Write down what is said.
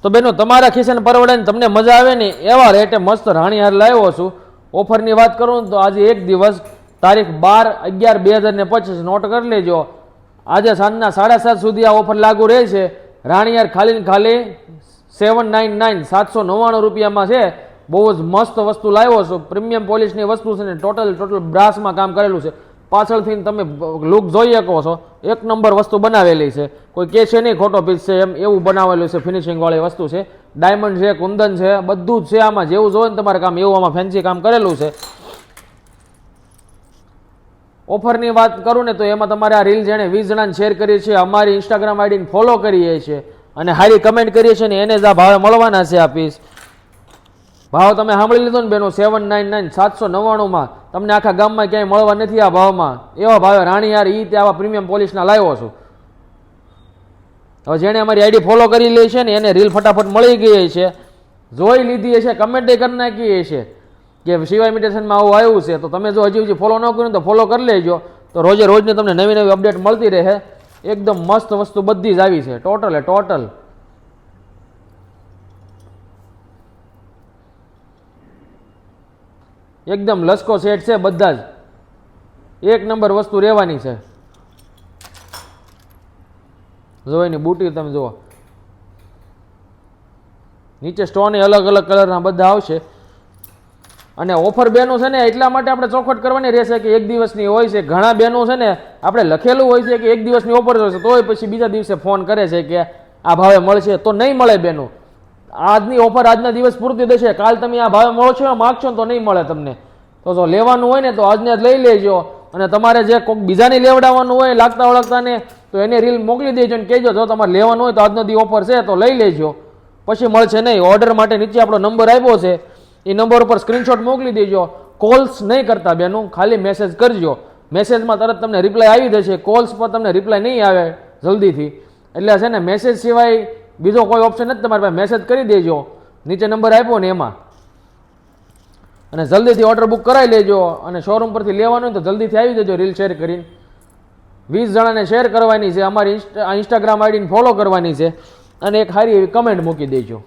તો બેનો તમારા ખિસ્સાને પરવડે ને તમને મજા આવે ને એવા રેટે મસ્ત રાણીહાર લાવ્યો છું. ઓફરની વાત કરું તો આજે એક દિવસ તારીખ 12/11/2025 નોટ કરી લેજો. આજે સાંજના 7:30 સુધી આ ઓફર લાગુ રહે છે. રાણીહાર ખાલી ને ખાલી 799 799 રૂપિયામાં છે. બહુ જ મસ્ત વસ્તુ લાવ્યો છું. પ્રીમિયમ પોલિશની વસ્તુ છે ને ટોટલ બ્રાસમાં કામ કરેલું છે. પાછળથી તમે લુક જોઈ શકો છો, એક નંબર વસ્તુ બનાવેલી છે. કોઈ કે છે નહીં ખોટો પીસ છે એમ, એવું બનાવેલું છે. ફિનિશિંગ વાળી વસ્તુ છે. ડાયમંડ છે, કુંદન છે, બધું જ છે આમાં. જેવું જોઈએ ને તમારે કામ એવું આમાં ફેન્સી કામ કરેલું છે. ઓફરની વાત કરું ને તો એમાં તમારે આ રીલ જેણે 20 જણાને શેર કરી છે, અમારી ઇન્સ્ટાગ્રામ આઈડીને ફોલો કરીએ છીએ અને સારી કમેન્ટ કરીએ છીએ ને એને જ આ ભાવે મળવાના છે આ પીસ. ભાવ તમે સાંભળી લીધો ને બેનો, 799 799માં તમને આખા ગામમાં ક્યાંય મળવા નથી આ ભાવમાં. એવા ભાવે રાણીહાર ઈ તે આવા પ્રીમિયમ પોલિશના લાવ્યો છું. હવે જેણે અમારી આઈડી ફોલો કરી લે છે ને એને રીલ ફટાફટ મળી ગઈ છે, જોઈ લીધી છે, કમેન્ટ કરી નાખી છે કે શિવા ઇમિટેશનમાં આવું આવ્યું છે. તો તમે જો હજી ફોલો ન કર્યું તો ફોલો કરી લેજો. તો રોજે રોજની તમને નવી નવી અપડેટ મળતી રહે. એકદમ મસ્ત વસ્તુ બધી જ આવી છે, ટોટલ એકદમ લસકો સેટ છે. બધા જ એક નંબર વસ્તુ રહેવાની છે. જો એની બુટી તમે જુઓ, નીચે સ્ટોન અલગ અલગ કલરના બધા આવશે. અને ઓફર બેનો છે ને એટલા માટે આપણે ચોખવટ કરવાની રહેશે કે એક દિવસની હોય છે. ઘણા બેનો છે ને આપણે લખેલું હોય છે કે એક દિવસની ઓફર હોય છે, તોય પછી બીજા દિવસે ફોન કરે છે કે આ ભાવે મળશે. તો નહીં મળે બેનો. આજની ઓફર આજના દિવસ પૂરતી દેશે. કાલ તમે આ ભાવે મળશો માગશો તો નહીં મળે તમને. તો જો લેવાનું હોય ને તો આજને જ લઈ લેજો. અને તમારે જે કોઈક બીજાને લેવડાવવાનું હોય લાગતા ઓળખતાને, તો એને રીલ મોકલી દેજો અને કહેજો જો તમારે લેવાનું હોય તો આજનો દી ઓફર છે તો લઈ લેજો, પછી મળશે નહીં. ઓર્ડર માટે નીચે આપણો નંબર આપ્યો છે, એ નંબર ઉપર સ્ક્રીનશોટ મોકલી દેજો. કોલ્સ નહીં કરતા બેનું, ખાલી મેસેજ કરજો. મેસેજમાં તરત તમને રિપ્લાય આવી જશે. કોલ્સ પર તમને રિપ્લાય નહીં આવે જલ્દીથી. એટલે છે ને મેસેજ સિવાય બીજો કોઈ ઓપ્શન નથી તમારી પાસે. મેસેજ કરી દેજો, નીચે નંબર આપ્યો ને એમાં. અને જલ્દીથી ઓર્ડર બુક કરાવી લેજો. અને શોરૂમ પરથી લેવાનું હોય તો જલ્દીથી આવી જજો રીલ શેર કરીને. 20 જણાને શેર કરવાની છે, અમારી ઇન્સ્ટાગ્રામ આઈડીને ફોલો કરવાની છે અને એક સારી એવી કમેન્ટ મૂકી દેજો.